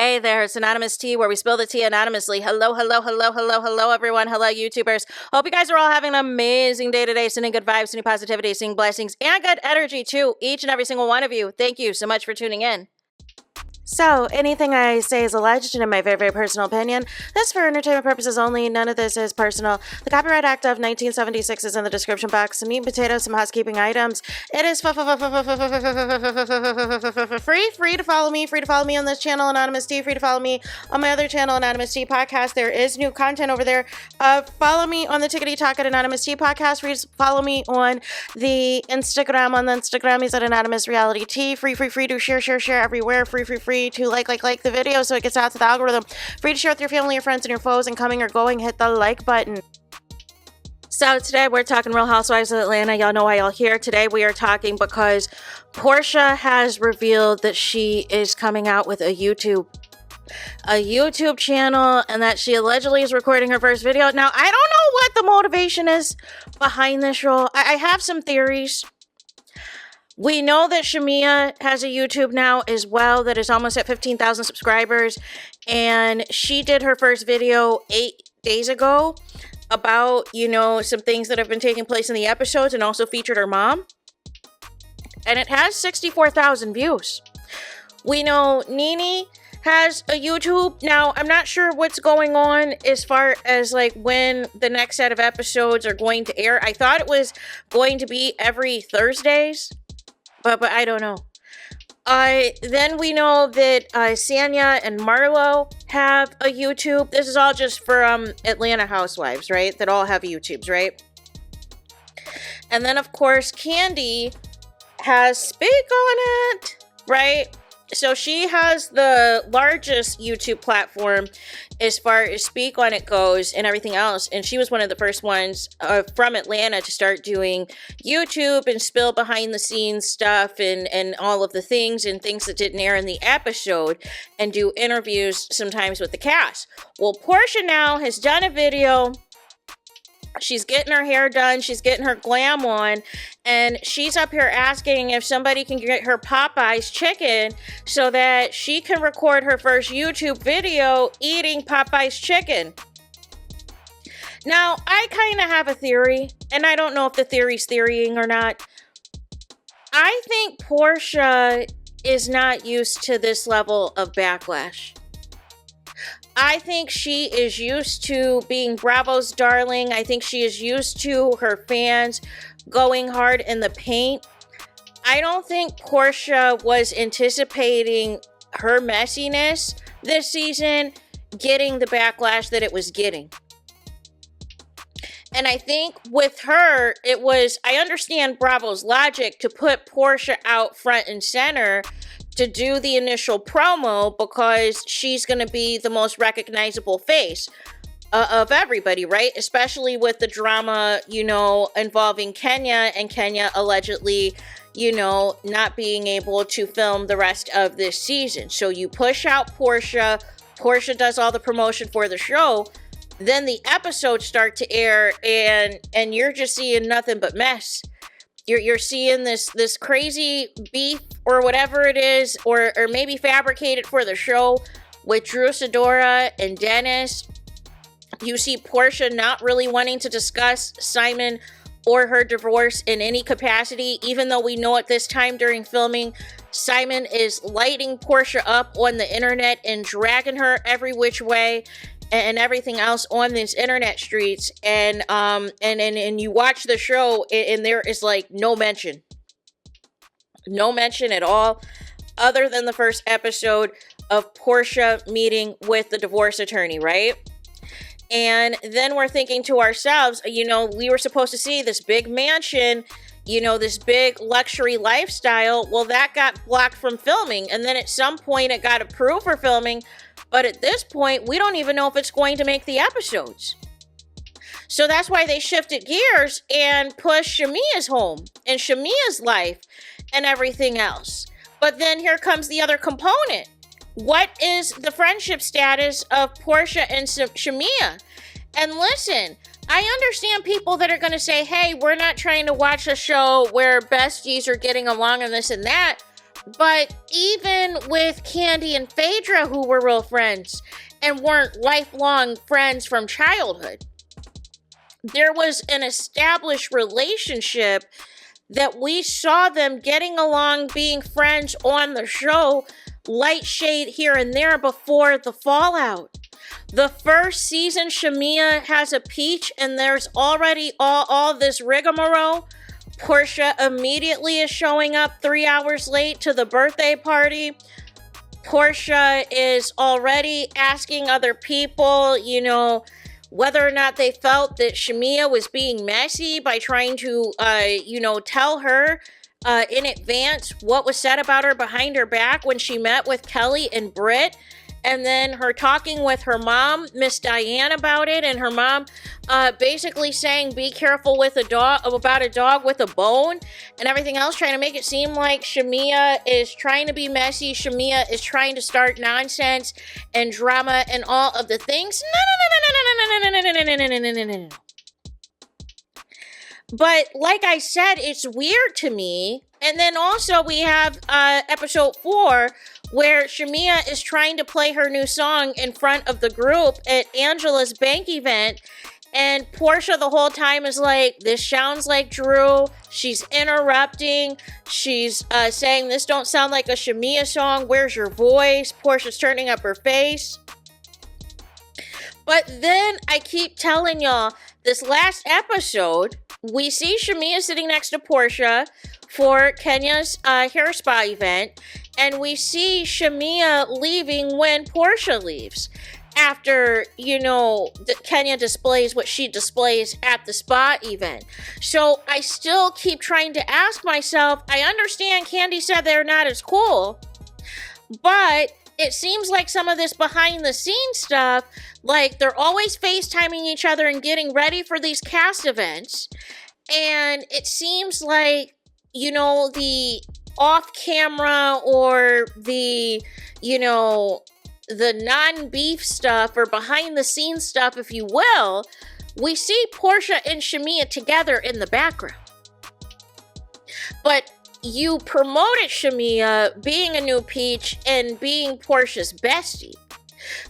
Hey there, it's Anonymous Tea, where we spill the tea anonymously. Hello, everyone. Hello, YouTubers. Hope you guys are all having an amazing day today. Sending good vibes, sending positivity, sending blessings, and good energy to each and every single one of you. Thank you so much for tuning in. So, anything I say is alleged and in my very, very personal opinion. This is for entertainment purposes only. None of this is personal. The Copyright Act of 1976 is in the description box. Some meat and potatoes, some housekeeping items. It is free to follow me. Free to follow me on this channel, Anonymous Tea. Free to follow me on my other channel, Anonymous Tea Podcast. There is new content over there. Follow me on the Tickety Talk at Anonymous Tea Podcast. Free to follow me on the Instagram. On the Instagram, he's at Anonymous Reality Tea. Free to share everywhere. Free to like the video so it gets out to the algorithm. Free to share with your family, your friends, and your foes, and coming or going, hit the like button. So today we're talking Real Housewives of Atlanta. Y'all know why y'all here. Today we are talking because Porsha has revealed that she is coming out with a YouTube channel, and that she allegedly is recording her first video. Now, I don't know what the motivation is behind this role. I have some theories. We know that Shamia has a YouTube now as well that is almost at 15,000 subscribers, and she did her first video 8 days ago about, some things that have been taking place in the episodes, and also featured her mom. And it has 64,000 views. We know Nene has a YouTube. Now, I'm not sure what's going on as far as when the next set of episodes are going to air. I thought it was going to be every Thursdays. But I don't know. Then we know that Sanya and Marlo have a YouTube. This is all just for Atlanta housewives, right? That all have YouTubes, right? And then, of course, Candy has Speak on it, right? So she has the largest YouTube platform as far as Speak on it goes and everything else. And she was one of the first ones from Atlanta to start doing YouTube and spill behind the scenes stuff and all of the things and things that didn't air in the episode, and do interviews sometimes with the cast. Well, Porsha now has done a video. She's getting her hair done. She's getting her glam on. And she's up here asking if somebody can get her Popeye's chicken so that she can record her first YouTube video eating Popeye's chicken. Now, I kind of have a theory, and I don't know if the theory's theorying or not. I think Porsha is not used to this level of backlash. I think she is used to being Bravo's darling. I think she is used to her fans going hard in the paint. I don't think Porsha was anticipating her messiness this season getting the backlash that it was getting. And I think with her, I understand Bravo's logic to put Porsha out front and center to do the initial promo, because she's going to be the most recognizable face of everybody, right? Especially with the drama, involving Kenya, and Kenya allegedly, not being able to film the rest of this season. So you push out Porsha. Porsha does all the promotion for the show. Then the episodes start to air, and you're just seeing nothing but mess. You're seeing this crazy beef or whatever it is, or maybe fabricated for the show with Drew Sidora and Dennis. You see Porsha not really wanting to discuss Simon or her divorce in any capacity, even though we know at this time during filming, Simon is lighting Porsha up on the internet and dragging her every which way and everything else on these internet streets, and you watch the show, and there is no mention at all, other than the first episode of Porsha meeting with the divorce attorney, right? And then we're thinking to ourselves, we were supposed to see this big mansion, this big luxury lifestyle. Well, that got blocked from filming, and then at some point it got approved for filming. But at this point, we don't even know if it's going to make the episodes. So that's why they shifted gears and pushed Shamia's home and Shamia's life and everything else. But then here comes the other component. What is the friendship status of Porsha and Shamia? And listen, I understand people that are going to say, hey, we're not trying to watch a show where besties are getting along and this and that. But even with Candy and Phaedra, who were real friends and weren't lifelong friends from childhood, there was an established relationship that we saw them getting along, being friends on the show, light shade here and there before the fallout. The first season, Shamia has a peach, and there's already all this rigmarole. Porsha immediately is showing up 3 hours late to the birthday party. Porsha is already asking other people, whether or not they felt that Shamia was being messy by trying to, tell her in advance what was said about her behind her back when she met with Kelly and Britt. And then her talking with her mom, Miss Diane, about it, and her mom basically saying, be careful with about a dog with a bone and everything else, trying to make it seem like Shamia is trying to be messy. Shamia is trying to start nonsense and drama and all of the things. No. But like I said, it's weird to me. And then also we have episode 4, where Shamia is trying to play her new song in front of the group at Angela's bank event. And Porsha the whole time is like, this sounds like Drew. She's interrupting. She's saying, this don't sound like a Shamia song. Where's your voice? Porsha's turning up her face. But then I keep telling y'all, this last episode, we see Shamia sitting next to Porsha for Kenya's hair spa event. And we see Shamia leaving when Porsha leaves. After, Kenya displays what she displays at the spa event. So I still keep trying to ask myself, I understand Candy said they're not as cool, but it seems like some of this behind the scenes stuff, like they're always FaceTiming each other and getting ready for these cast events. And it seems like, the off camera or the non-beef stuff or behind the scenes stuff, if you will, we see Porsha and Shamia together in the background. But you promoted Shamia being a new peach and being Porsha's bestie.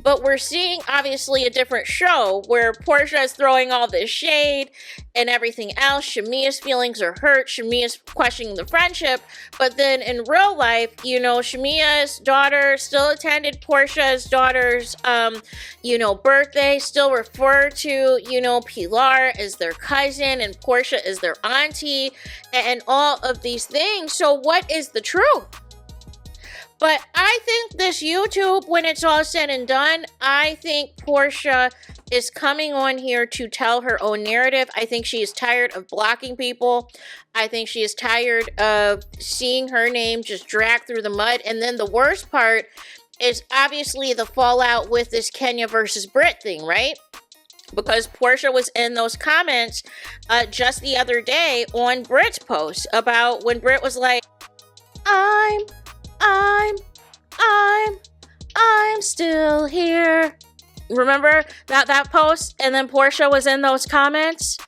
But we're seeing, obviously, a different show where Porsha is throwing all this shade and everything else. Shamia's feelings are hurt. Shamia's questioning the friendship. But then in real life, Shamia's daughter still attended Porsha's daughter's, birthday, still refer to, Pilar as their cousin and Porsha as their auntie and all of these things. So what is the truth? But I think this YouTube, when it's all said and done, I think Porsha is coming on here to tell her own narrative. I think she is tired of blocking people. I think she is tired of seeing her name just dragged through the mud. And then the worst part is obviously the fallout with this Kenya versus Britt thing, right? Because Porsha was in those comments just the other day on Britt's post about when Britt was like, I'm still here. Remember that post? And then Porsha was in those comments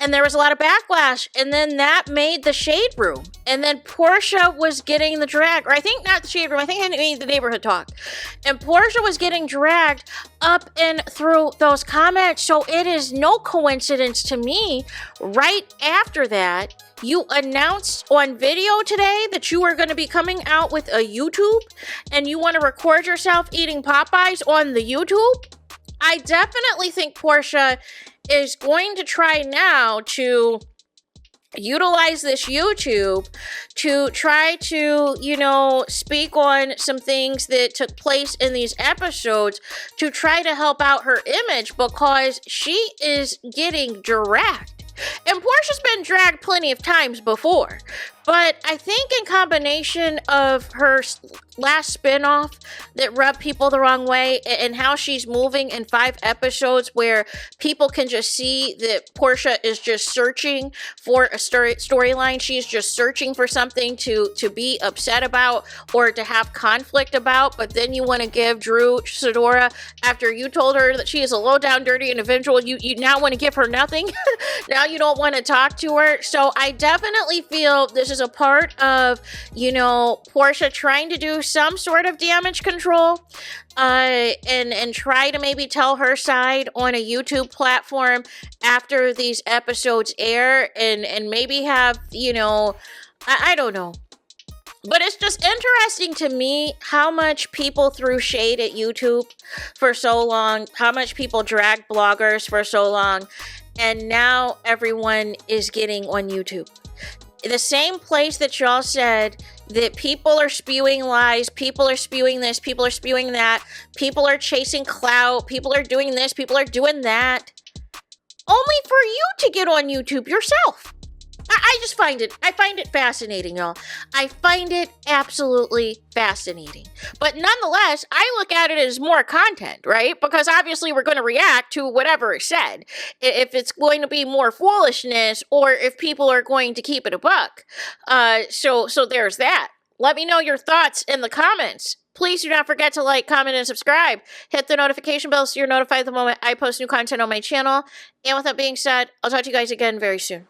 and there was a lot of backlash, and then that made the shade room, and then Porsha was getting the drag, or I think not the shade room, I think it made the neighborhood talk, and Porsha was getting dragged up and through those comments. So it is no coincidence to me, right after that, you announced on video today that you are going to be coming out with a YouTube and you want to record yourself eating Popeyes on the YouTube. I definitely think Porsha is going to try now to utilize this YouTube to try to, speak on some things that took place in these episodes to try to help out her image, because she is getting dragged. And Porsha's been dragged plenty of times before. But I think in combination of her last spinoff that rubbed people the wrong way, and how she's moving in 5 episodes where people can just see that Porsha is just searching for a storyline. She's just searching for something to be upset about or to have conflict about. But then you want to give Drew Sidora, after you told her that she is a low down, dirty individual, you now want to give her nothing. Now you don't want to talk to her. So I definitely feel this is a part of, Porsha trying to do some sort of damage control, and try to maybe tell her side on a YouTube platform after these episodes air, and maybe have, I don't know. But it's just interesting to me how much people threw shade at YouTube for so long, how much people dragged bloggers for so long, and now everyone is getting on YouTube. The same place that y'all said that people are spewing lies, people are spewing this, people are spewing that, people are chasing clout, people are doing this, people are doing that, only for you to get on YouTube yourself. I find it fascinating, y'all. I find it absolutely fascinating. But nonetheless, I look at it as more content, right? Because obviously we're going to react to whatever is said. If it's going to be more foolishness, or if people are going to keep it a buck. So there's that. Let me know your thoughts in the comments. Please do not forget to like, comment, and subscribe. Hit the notification bell so you're notified the moment I post new content on my channel. And with that being said, I'll talk to you guys again very soon.